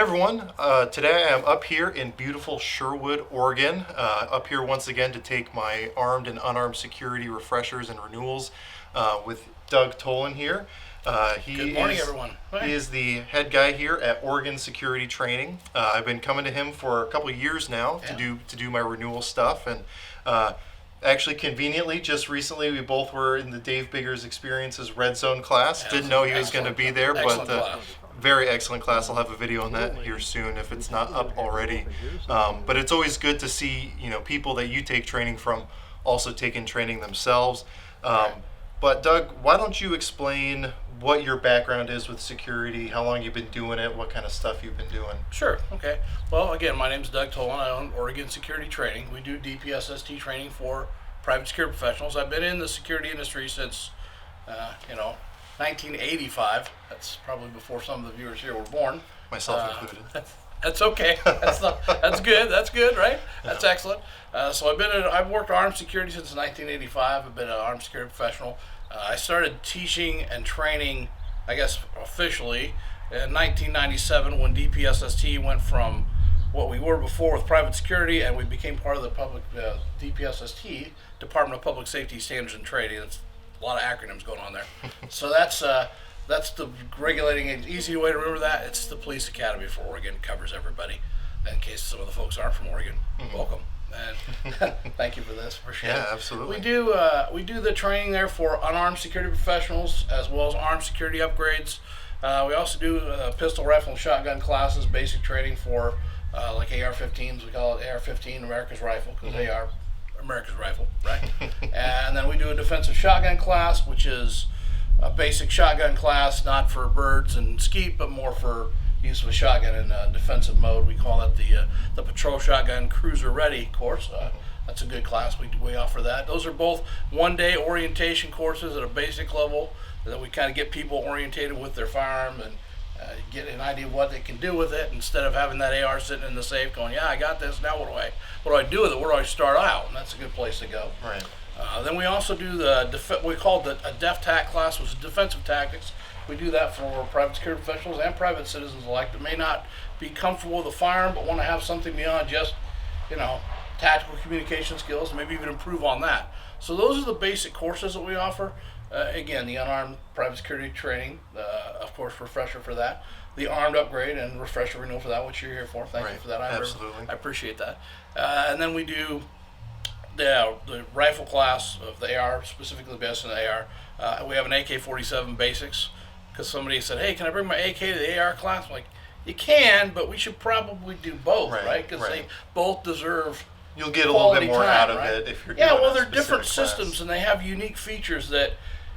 Hi everyone, today I am up here in beautiful Sherwood, Oregon, up here once again to take my armed and unarmed security refreshers and renewals with Doug Tolan here. Good morning, everyone. Hi. He is the head guy here at Oregon Security Training. I've been coming to him for a couple of years now to do my renewal stuff, and actually conveniently just recently we both were in the Dave Biggers Experiences Red Zone class. Didn't know he was going to be there, but very excellent class. I'll have a video on that here soon if it's not up already. But it's always good to see, people that you take training from also taking training themselves. But Doug, why don't you explain what your background is with security, how long you've been doing it, what kind of stuff you've been doing? Sure. Okay. Well, again, my name is Doug Tolan. I own Oregon Security Training. We do dpsst training for private security professionals. I've been in the security industry since, 1985. That's probably before some of the viewers here were born. Myself included. That's okay. That's good. That's good, right? That's excellent. So I've worked armed security since 1985. I've been an armed security professional. I started teaching and training, I guess, officially in 1997 when dpsst went from what we were before with private security, and we became part of the public dpsst, Department of Public Safety Standards and Training. That's a lot of acronyms going on there. So that's the regulating agency. Easy way to remember that. It's the Police Academy for Oregon. It covers everybody. In case some of the folks aren't from Oregon, welcome. And thank you for this. Appreciate it. Yeah, absolutely. We do the training there for unarmed security professionals as well as armed security upgrades. We also do pistol, rifle, and shotgun classes, basic training for like AR-15s. We call it AR-15, America's Rifle, because they are America's Rifle, right? And then we do a defensive shotgun class, which is a basic shotgun class, not for birds and skeet, but more for use of a shotgun in a defensive mode. We call it the Patrol Shotgun Cruiser Ready course. That's a good class. We offer that. Those are both one-day orientation courses at a basic level that we kind of get people orientated with their firearm and get an idea of what they can do with it, instead of having that AR sitting in the safe going, yeah, I got this, now what do I do with it? Where do I start out? And that's a good place to go. Right. Then we also do we call it a DEF-TAC class, which is defensive tactics. We do that for private security professionals and private citizens alike that may not be comfortable with a firearm but want to have something beyond just, tactical communication skills, and maybe even improve on that. So those are the basic courses that we offer. Again, the unarmed private security training, of course, refresher for that. The armed upgrade and refresher renewal for that, which you're here for. Thank you for that. Absolutely. I appreciate that. And then we do the rifle class of the AR, specifically based on the AR. We have an AK-47 basics, because somebody said, hey, can I bring my AK to the AR class? I'm like, you can, but we should probably do both, right? Because they both deserve You'll get a little bit more out of right? it if you're doing they're different systems, and they have unique features that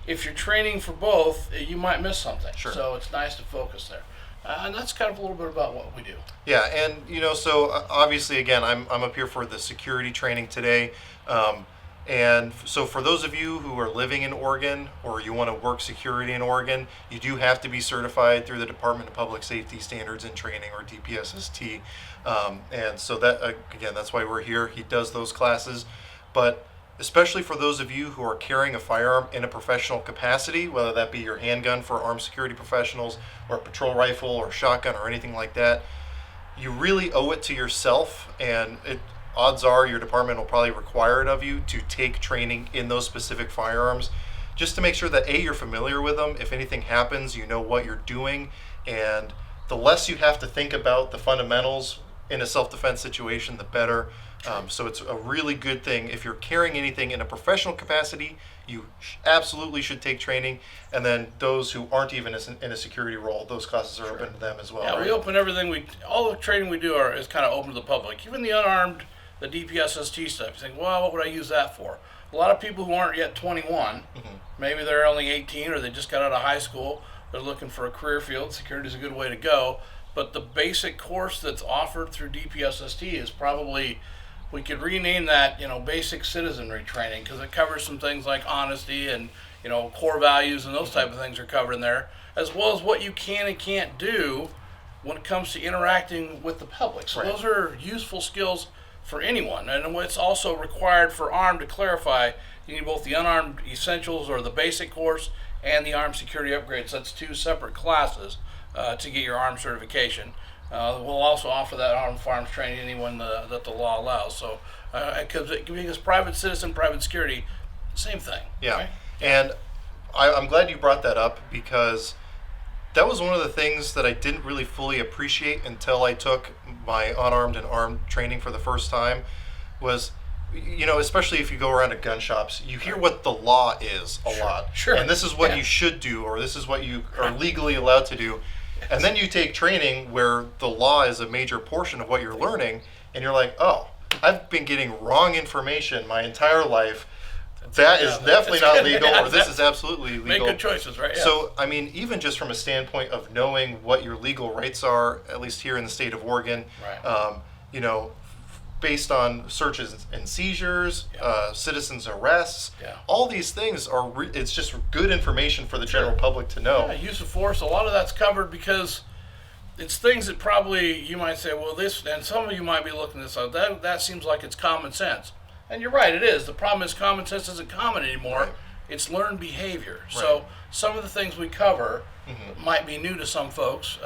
if you're training for both, you might miss something. Sure. So it's nice to focus there. And that's kind of a little bit about what we do. Yeah, and so obviously, again, I'm up here for the security training today. And so for those of you who are living in Oregon or you want to work security in Oregon, you do have to be certified through the Department of Public Safety Standards and Training, or dpsst. And so that, again, that's why we're here. He does those classes. But especially for those of you who are carrying a firearm in a professional capacity, whether that be your handgun for armed security professionals or a patrol rifle or shotgun or anything like that, you really owe it to yourself, and odds are your department will probably require it of you to take training in those specific firearms, just to make sure that you're familiar with them. If anything happens, you know what you're doing, and the less you have to think about the fundamentals in a self-defense situation, the better. So it's a really good thing. If you're carrying anything in a professional capacity, you absolutely should take training. And then those who aren't even in a security role, those classes are open to them as well. Yeah, right? We open everything. All the training we do is kind of open to the public. Even the unarmed, the dpsst stuff. You think, well, what would I use that for? A lot of people who aren't yet 21, maybe they're only 18 or they just got out of high school, they're looking for a career field. Security is a good way to go. But the basic course that's offered through dpsst is probably, we could rename that, basic citizenry training, because it covers some things like honesty and, core values, and those type of things are covered in there, as well as what you can and can't do when it comes to interacting with the public. So those are useful skills for anyone. And what's also required for armed, to clarify, you need both the unarmed essentials or the basic course and the armed security upgrades. That's two separate classes to get your armed certification. We'll also offer that armed firearms training to anyone that the law allows. So, because private citizen, private security, same thing. Yeah. Right? And I'm glad you brought that up, because that was one of the things that I didn't really fully appreciate until I took my unarmed and armed training for the first time. Was, especially if you go around to gun shops, you hear what the law is a lot. Sure. And this is what you should do, or this is what you are legally allowed to do. And then you take training where the law is a major portion of what you're learning, and you're like, oh, I've been getting wrong information my entire life. That is definitely not legal, or this is absolutely legal. Make good choices, right? Yeah. So, I mean, even just from a standpoint of knowing what your legal rights are, at least here in the state of Oregon, Right. Based on searches and seizures, citizens arrests, all these things it's just good information for the general public to know. Yeah, use of force, a lot of that's covered because it's things that probably you might say, well, this, and some of you might be looking at this, that seems like it's common sense. And you're right, it is. The problem is common sense isn't common anymore. Right. It's learned behavior. Right. So some of the things we cover might be new to some folks,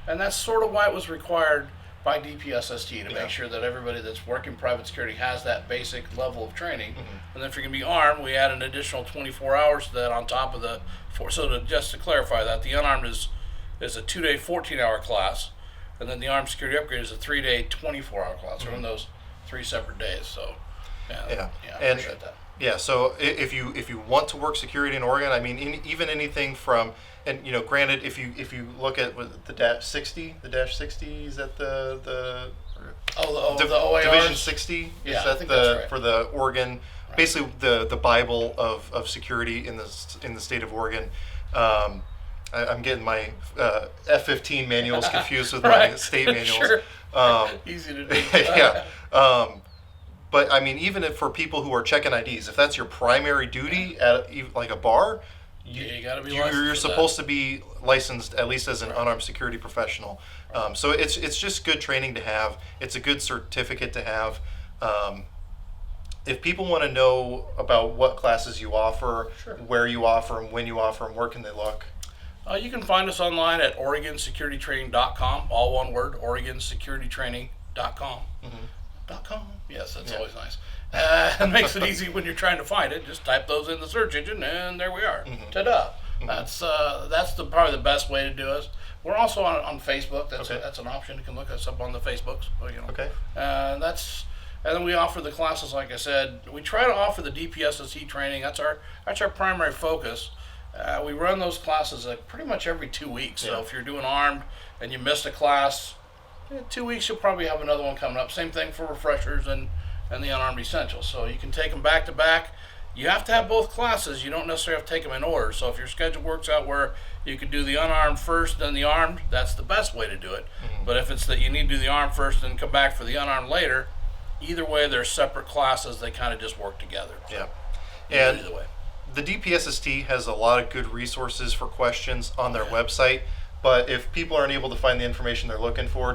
and that's sort of why it was required by dpsst to make sure that everybody that's working private security has that basic level of training. And then if you're going to be armed, we add an additional 24 hours to that on top of the just to clarify that, the unarmed is a 2-day 14-hour class, and then the armed security upgrade is a 3-day 24-hour class. We're in those 3 separate days. So I appreciate that. Yeah, so if you want to work security in Oregon, I mean, even anything from, and granted, if you look at the -60, is that the OARs? Division 60? Yeah, Is that I think that's right. for the Oregon, basically the Bible of security in the state of Oregon. I'm getting my F-15 manuals confused with my state manuals. Sure. Easy to do. Yeah. But I mean, even for people who are checking IDs, if that's your primary duty at like a bar, you got to be licensed. You're supposed to be licensed at least as an unarmed security professional. So it's just good training to have. It's a good certificate to have. If people want to know about what classes you offer, where you offer them, when you offer them, where can they look? You can find us online at OregonSecurityTraining.com, all one word, OregonSecurityTraining.com. .com? Yes, that's always nice. It makes it easy when you're trying to find it. Just type those in the search engine, and there we are. Ta-da! That's probably the best way to do it. We're also on Facebook. That's an option. You can look us up on the Facebooks. Okay. And then we offer the classes. Like I said, we try to offer the dpsst training. That's our primary focus. We run those classes pretty much every 2 weeks. So if you're doing armed and you missed a class, in 2 weeks you'll probably have another one coming up. Same thing for refreshers and the unarmed essentials. So you can take them back to back. You have to have both classes. You don't necessarily have to take them in order. So if your schedule works out where you could do the unarmed first, then the armed, that's the best way to do it. But if it's that you need to do the armed first and come back for the unarmed later, either way, they're separate classes. They kind of just work together. Yeah. And either way. The dpsst has a lot of good resources for questions on their website. But if people aren't able to find the information they're looking for,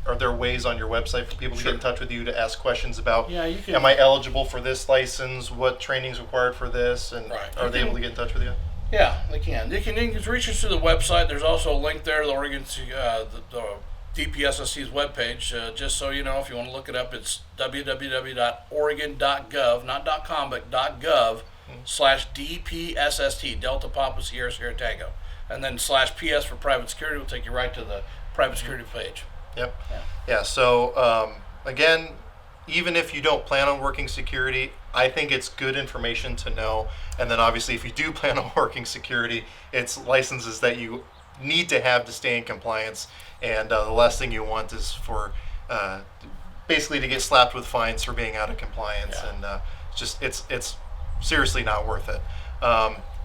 are there ways on your website for people to get in touch with you to ask questions about, you can, am I eligible for this license? What training is required for this? And are they able to get in touch with you? Yeah, they can. You can reach us through the website. There's also a link there to the Oregon, the dpsst's webpage. Just so you know, if you want to look it up, it's www.Oregon.gov, not .com, but .gov/dpsst, Delta Papa Sierra Sierra Tango. And then /PS for private security will take you right to the private security page. Yep. Yeah. So again, even if you don't plan on working security, I think it's good information to know. And then obviously, if you do plan on working security, it's licenses that you need to have to stay in compliance. And the last thing you want is for basically to get slapped with fines for being out of compliance. And it's seriously not worth it.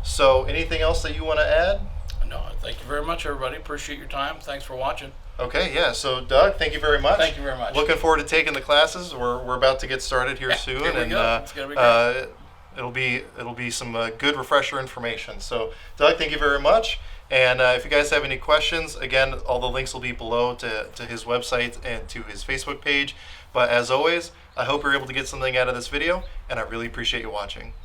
So anything else that you want to add? No, thank you very much, everybody. Appreciate your time. Thanks for watching. Okay, yeah. So, Doug, thank you very much. Thank you very much. Looking forward to taking the classes. We're about to get started here soon, here we and go. It's gonna be great. It'll be some good refresher information. So, Doug, thank you very much. And if you guys have any questions, again, all the links will be below to his website and to his Facebook page. But as always, I hope you're able to get something out of this video, and I really appreciate you watching.